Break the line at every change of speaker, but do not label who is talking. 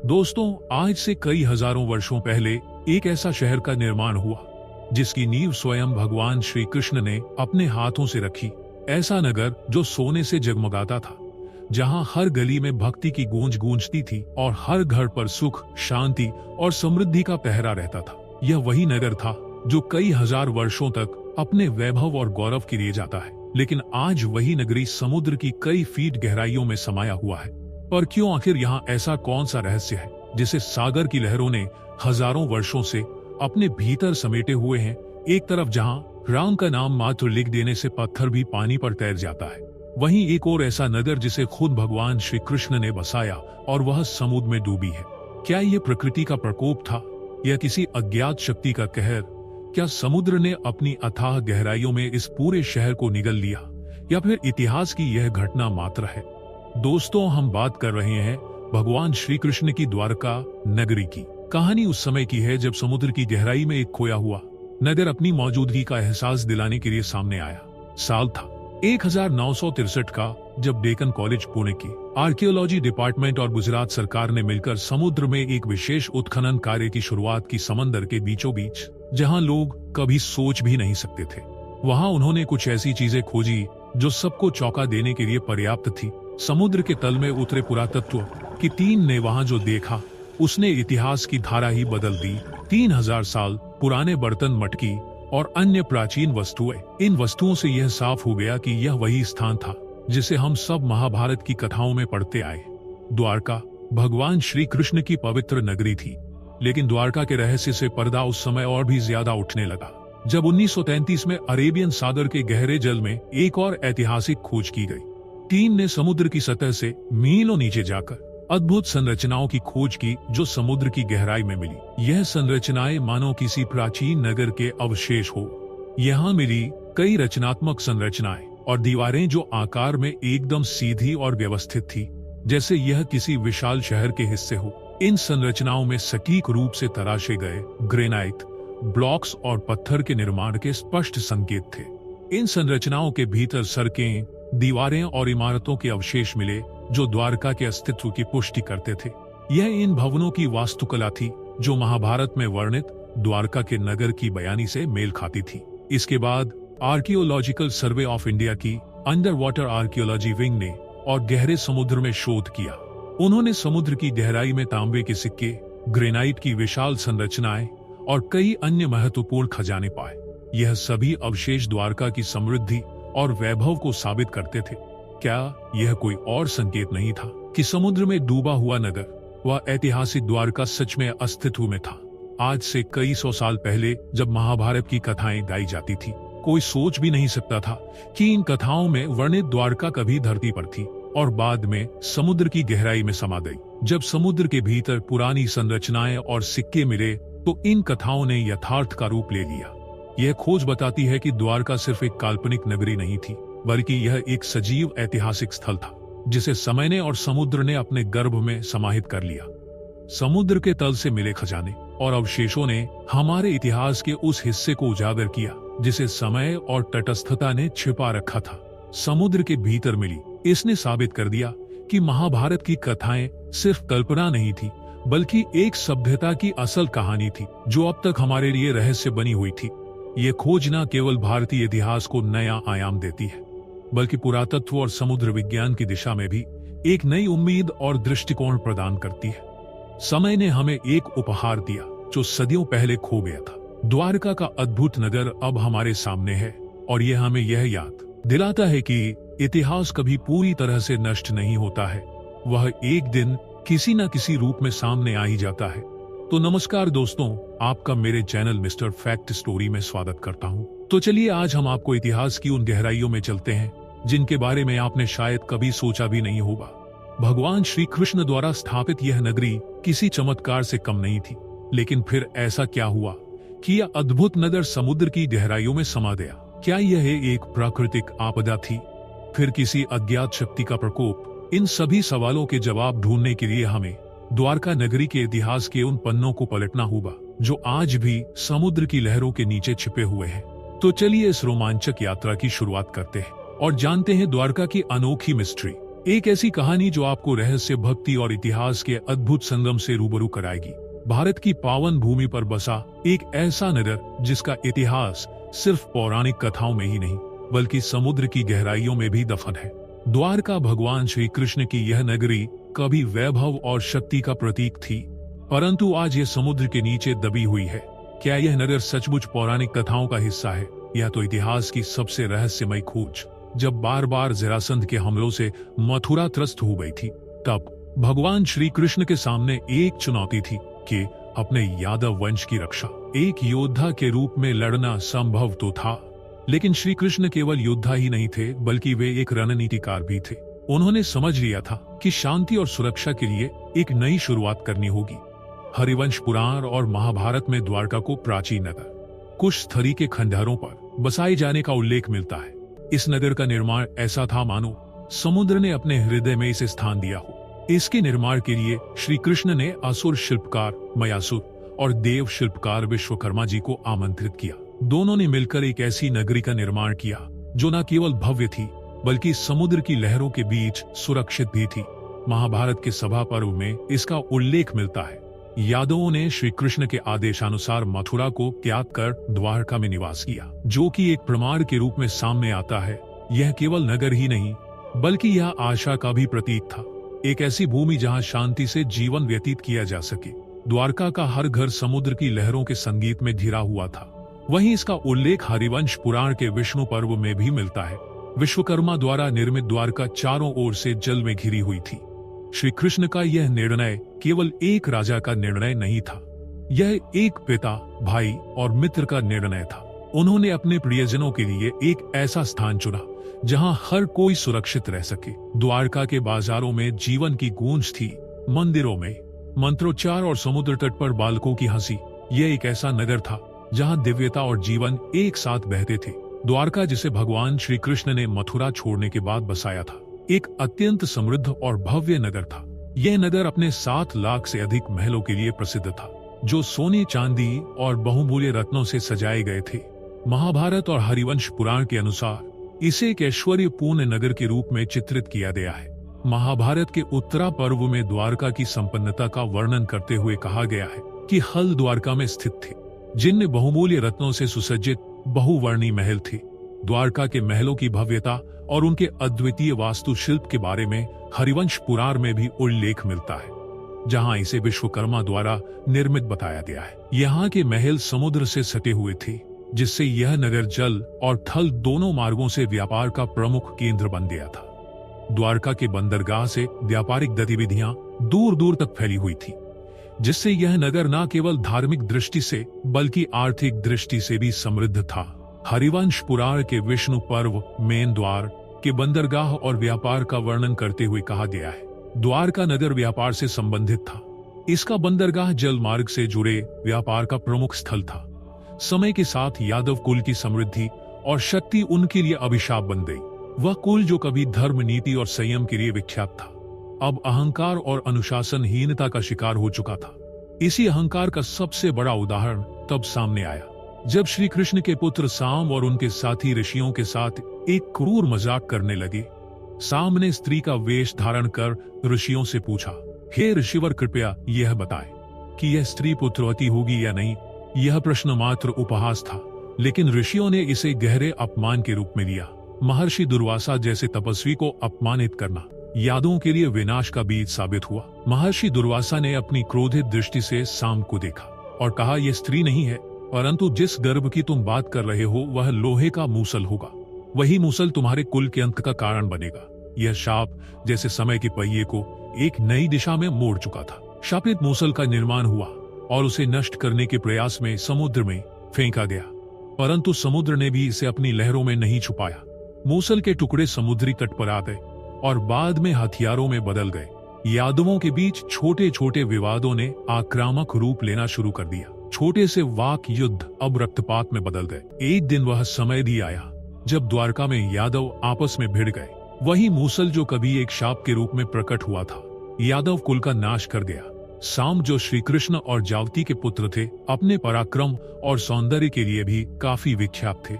दोस्तों, आज से कई हजारों वर्षों पहले एक ऐसा शहर का निर्माण हुआ जिसकी नींव स्वयं भगवान श्री कृष्ण ने अपने हाथों से रखी। ऐसा नगर जो सोने से जगमगाता था, जहां हर गली में भक्ति की गूंज गूंजती थी और हर घर पर सुख, शांति और समृद्धि का पहरा रहता था। यह वही नगर था जो कई हजार वर्षों तक अपने वैभव और गौरव के लिए जाता है। लेकिन आज वही नगरी समुद्र की कई फीट गहराइयों में समाया हुआ है। पर क्यों? आखिर यहाँ ऐसा कौन सा रहस्य है जिसे सागर की लहरों ने हजारों वर्षों से अपने भीतर समेटे हुए हैं? एक तरफ जहाँ राम का नाम मात्र लिख देने से पत्थर भी पानी पर तैर जाता है, वहीं एक और ऐसा नगर जिसे खुद भगवान श्री कृष्ण ने बसाया और वह समुद्र में डूबी है। क्या ये प्रकृति का प्रकोप था या किसी अज्ञात शक्ति का कहर? क्या समुद्र ने अपनी अथाह गहराइयों में इस पूरे शहर को निगल लिया, या फिर इतिहास की यह घटना मात्र है? दोस्तों, हम बात कर रहे हैं भगवान श्री कृष्ण की द्वारका नगरी की। कहानी उस समय की है जब समुद्र की गहराई में एक खोया हुआ नगर अपनी मौजूदगी का एहसास दिलाने के लिए सामने आया। साल था 1963 का, जब डेक्कन कॉलेज पुणे की आर्कियोलॉजी डिपार्टमेंट और गुजरात सरकार ने मिलकर समुद्र में एक विशेष उत्खनन कार्य की शुरुआत की। समंदर के बीचों बीच, जहां लोग कभी सोच भी नहीं सकते थे, वहां उन्होंने कुछ ऐसी चीजें खोजी जो सबको चौंका देने के लिए पर्याप्त थी। समुद्र के तल में उतरे पुरातत्व की टीम ने वहां जो देखा, उसने इतिहास की धारा ही बदल दी। 3000 साल पुराने बर्तन, मटकी और अन्य प्राचीन वस्तुएं। इन वस्तुओं से यह साफ हो गया कि यह वही स्थान था जिसे हम सब महाभारत की कथाओं में पढ़ते आए। द्वारका भगवान श्री कृष्ण की पवित्र नगरी थी, लेकिन द्वारका के रहस्य से पर्दा उस समय और भी ज्यादा उठने लगा जब 1933 में अरेबियन सागर के गहरे जल में एक और ऐतिहासिक खोज की गई। टीम ने समुद्र की सतह से मीलों नीचे जाकर अद्भुत संरचनाओं की खोज की जो समुद्र की गहराई में मिली। यह संरचनाएं मानो किसी प्राचीन नगर के अवशेष हो। यहाँ मिली कई रचनात्मक संरचनाएं और दीवारें जो आकार में एकदम सीधी और व्यवस्थित थी, जैसे यह किसी विशाल शहर के हिस्से हो। इन संरचनाओं में सटीक रूप से तराशे गए ग्रेनाइट ब्लॉक्स और पत्थर के निर्माण के स्पष्ट संकेत थे। इन संरचनाओं के भीतर सड़कें, दीवारें और इमारतों के अवशेष मिले जो द्वारका के अस्तित्व की पुष्टि करते थे। यह इन भवनों की वास्तुकला थी जो महाभारत में वर्णित द्वारका के नगर की बयानी से मेल खाती थी। इसके बाद आर्कियोलॉजिकल सर्वे ऑफ इंडिया की अंडर वाटर आर्कियोलॉजी विंग ने और गहरे समुद्र में शोध किया। उन्होंने समुद्र की गहराई में तांबे के सिक्के, ग्रेनाइट की विशाल संरचनाएं और कई अन्य महत्वपूर्ण खजाने पाए। यह सभी अवशेष द्वारका की समृद्धि और वैभव को साबित करते थे। क्या यह कोई और संकेत नहीं था कि समुद्र में डूबा हुआ नगर, वह ऐतिहासिक द्वारका, सच में अस्तित्व में था? आज से कई सौ साल पहले जब महाभारत की कथाएं गाई जाती थी, कोई सोच भी नहीं सकता था कि इन कथाओं में वर्णित द्वारका कभी धरती पर थी और बाद में समुद्र की गहराई में समा गई। जब समुद्र के भीतर पुरानी संरचनाएं और सिक्के मिले तो इन कथाओं ने यथार्थ का रूप ले लिया। यह खोज बताती है कि द्वारका सिर्फ एक काल्पनिक नगरी नहीं थी, बल्कि यह एक सजीव ऐतिहासिक स्थल था जिसे समय ने और समुद्र ने अपने गर्भ में समाहित कर लिया। समुद्र के तल से मिले खजाने और अवशेषों ने हमारे इतिहास के उस हिस्से को उजागर किया जिसे समय और तटस्थता ने छिपा रखा था। समुद्र के भीतर मिली इसने साबित कर दिया कि महाभारत की कथाएं सिर्फ कल्पना नहीं थी, बल्कि एक सभ्यता की असल कहानी थी जो अब तक हमारे लिए रहस्य बनी हुई थी। ये खोज न केवल भारतीय इतिहास को नया आयाम देती है, बल्कि पुरातत्व और समुद्र विज्ञान की दिशा में भी एक नई उम्मीद और दृष्टिकोण प्रदान करती है। समय ने हमें एक उपहार दिया जो सदियों पहले खो गया था। द्वारका का अद्भुत नगर अब हमारे सामने है और यह हमें यह याद दिलाता है कि इतिहास कभी पूरी तरह से नष्ट नहीं होता है, वह एक दिन किसी न किसी रूप में सामने आ ही जाता है। तो नमस्कार दोस्तों, आपका मेरे चैनल मिस्टर फैक्ट स्टोरी में स्वागत करता हूं। तो चलिए आज हम आपको इतिहास की उन गहराइयों में चलते हैं जिनके बारे में आपने शायद कभी सोचा भी नहीं होगा। भगवान श्री कृष्ण द्वारा स्थापित यह नगरी किसी चमत्कार से कम नहीं थी, लेकिन फिर ऐसा क्या हुआ कि यह अद्भुत नगर समुद्र की गहराइयों में समा गया? क्या यह एक प्राकृतिक आपदा थी, फिर किसी अज्ञात शक्ति का प्रकोप? इन सभी सवालों के जवाब ढूंढने के लिए हमें द्वारका नगरी के इतिहास के उन पन्नों को पलटना होगा जो आज भी समुद्र की लहरों के नीचे छिपे हुए हैं। तो चलिए इस रोमांचक यात्रा की शुरुआत करते हैं और जानते हैं द्वारका की अनोखी मिस्ट्री। एक ऐसी कहानी जो आपको रहस्य, भक्ति और इतिहास के अद्भुत संगम से रूबरू कराएगी। भारत की पावन भूमि पर बसा एक ऐसा नगर जिसका इतिहास सिर्फ पौराणिक कथाओं में ही नहीं बल्कि समुद्र की गहराइयों में भी दफन है। द्वारका भगवान श्री कृष्ण की यह नगरी कभी वैभव और शक्ति का प्रतीक थी, परंतु आज यह समुद्र के नीचे दबी हुई है। क्या यह नगर सचमुच पौराणिक कथाओं का हिस्सा है या तो इतिहास की सबसे रहस्यमय खोज? जब बार बार जरासंध के हमलों से मथुरा त्रस्त हो गई थी, तब भगवान श्री कृष्ण के सामने एक चुनौती थी कि अपने यादव वंश की रक्षा। एक योद्धा के रूप में लड़ना संभव तो था, लेकिन श्री कृष्ण केवल योद्धा ही नहीं थे बल्कि वे एक रणनीतिकार भी थे। उन्होंने समझ लिया था कि शांति और सुरक्षा के लिए एक नई शुरुआत करनी होगी। हरिवंश पुराण और महाभारत में द्वारका को प्राचीन नगर कुशस्थली के खंडहरों पर बसाए जाने का उल्लेख मिलता है। इस नगर का निर्माण ऐसा था मानो समुद्र ने अपने हृदय में इसे स्थान दिया हो। इसके निर्माण के लिए श्री कृष्ण ने असुर शिल्पकार मयासुर और देव शिल्पकार विश्वकर्मा जी को आमंत्रित किया। दोनों ने मिलकर एक ऐसी नगरी का निर्माण किया जो न केवल भव्य थी बल्कि समुद्र की लहरों के बीच सुरक्षित भी थी। महाभारत के सभा पर्व में इसका उल्लेख मिलता है। यादवों ने श्री कृष्ण के आदेशानुसार मथुरा को त्याग कर द्वारका में निवास किया, जो कि एक प्रमाण के रूप में सामने आता है। यह केवल नगर ही नहीं बल्कि यह आशा का भी प्रतीक था, एक ऐसी भूमि जहां शांति से जीवन व्यतीत किया जा सके। द्वारका का हर घर समुद्र की लहरों के संगीत में घिरा हुआ था। वहीं इसका उल्लेख हरिवंश पुराण के विष्णु पर्व में भी मिलता है। विश्वकर्मा द्वारा निर्मित द्वारका चारों ओर से जल में घिरी हुई थी। श्री कृष्ण का यह निर्णय केवल एक राजा का निर्णय नहीं था, यह एक पिता, भाई और मित्र का निर्णय था। उन्होंने अपने प्रियजनों के लिए एक ऐसा स्थान चुना जहां हर कोई सुरक्षित रह सके। द्वारका के बाजारों में जीवन की गूंज थी, मंदिरों में मंत्रोच्चार और समुद्र तट पर बालकों की हंसी। यह एक ऐसा नगर था जहां दिव्यता और जीवन एक साथ बहते थे। द्वारका, जिसे भगवान श्री कृष्ण ने मथुरा छोड़ने के बाद बसाया था, एक अत्यंत समृद्ध और भव्य नगर था। यह नगर अपने 7 लाख से अधिक महलों के लिए प्रसिद्ध था, जो सोने, चांदी और बहुमूल्य रत्नों से सजाए गए थे। महाभारत और हरिवंश पुराण के अनुसार इसे एक ऐश्वर्यपूर्ण नगर के रूप में चित्रित किया गया है। महाभारत के उत्तरा पर्व में द्वारका की संपन्नता का वर्णन करते हुए कहा गया है कि हल द्वारका में स्थित थे, जिनमें बहुमूल्य रत्नों से सुसज्जित बहुवर्णी महल थे। द्वारका के महलों की भव्यता और उनके अद्वितीय वास्तुशिल्प के बारे में हरिवंश पुराण में भी उल्लेख मिलता है, जहां इसे विश्वकर्मा द्वारा निर्मित बताया गया है। यहाँ के महल समुद्र से सटे हुए थे, जिससे यह नगर जल और थल दोनों मार्गों से व्यापार का प्रमुख केंद्र बन गया था। द्वारका के बंदरगाह से व्यापारिक गतिविधियां दूर दूर तक फैली हुई थी, जिससे यह नगर न केवल धार्मिक दृष्टि से बल्कि आर्थिक दृष्टि से भी समृद्ध था। हरिवंश पुराण के विष्णु पर्व मेन द्वार के बंदरगाह और व्यापार का वर्णन करते हुए कहा गया है, द्वारका नगर व्यापार से संबंधित था। इसका बंदरगाह जल मार्ग से जुड़े व्यापार का प्रमुख स्थल था। समय के साथ यादव कुल की समृद्धि और शक्ति उनके लिए अभिशाप बन गई। वह कुल जो कभी धर्म, नीति और संयम के लिए विख्यात था, अब अहंकार और अनुशासनहीनता का शिकार हो चुका था। इसी अहंकार का सबसे बड़ा उदाहरण तब सामने आया जब श्री कृष्ण के पुत्र साम और उनके साथी ऋषियों के साथ एक क्रूर मजाक करने लगे। साम ने स्त्री का वेश धारण कर ऋषियों से पूछा, हे ऋषिवर, कृपया यह बताएं कि यह स्त्री पुत्रवती होगी या नहीं। यह प्रश्न मात्र उपहास था, लेकिन ऋषियों ने इसे गहरे अपमान के रूप में लिया। महर्षि दुर्वासा जैसे तपस्वी को अपमानित करना यादवों के लिए विनाश का बीज साबित हुआ। महर्षि दुर्वासा ने अपनी क्रोधित दृष्टि से साम को देखा और कहा, यह स्त्री नहीं है, परंतु जिस गर्भ की तुम बात कर रहे हो वह लोहे का मूसल होगा। वही मूसल तुम्हारे कुल के अंत का कारण बनेगा। यह शाप जैसे समय के पहिए को एक नई दिशा में मोड़ चुका था। शापित मूसल का निर्माण हुआ और उसे नष्ट करने के प्रयास में समुद्र में फेंका गया, परंतु समुद्र ने भी इसे अपनी लहरों में नहीं छुपाया। मूसल के टुकड़े समुद्री तट पर आ गए और बाद में हथियारों में बदल गए। यादवों के बीच छोटे छोटे विवादों ने आक्रामक रूप लेना शुरू कर दिया। छोटे से वाक युद्ध अब रक्तपात में बदल गए। एक दिन वह समय भी आया जब द्वारका में यादव आपस में भिड़ गए। वही मूसल जो कभी एक शाप के रूप में प्रकट हुआ था, यादव कुल का नाश कर गया। साम, जो श्री कृष्ण और जावती के पुत्र थे, अपने पराक्रम और सौंदर्य के लिए भी काफी विख्यात थे,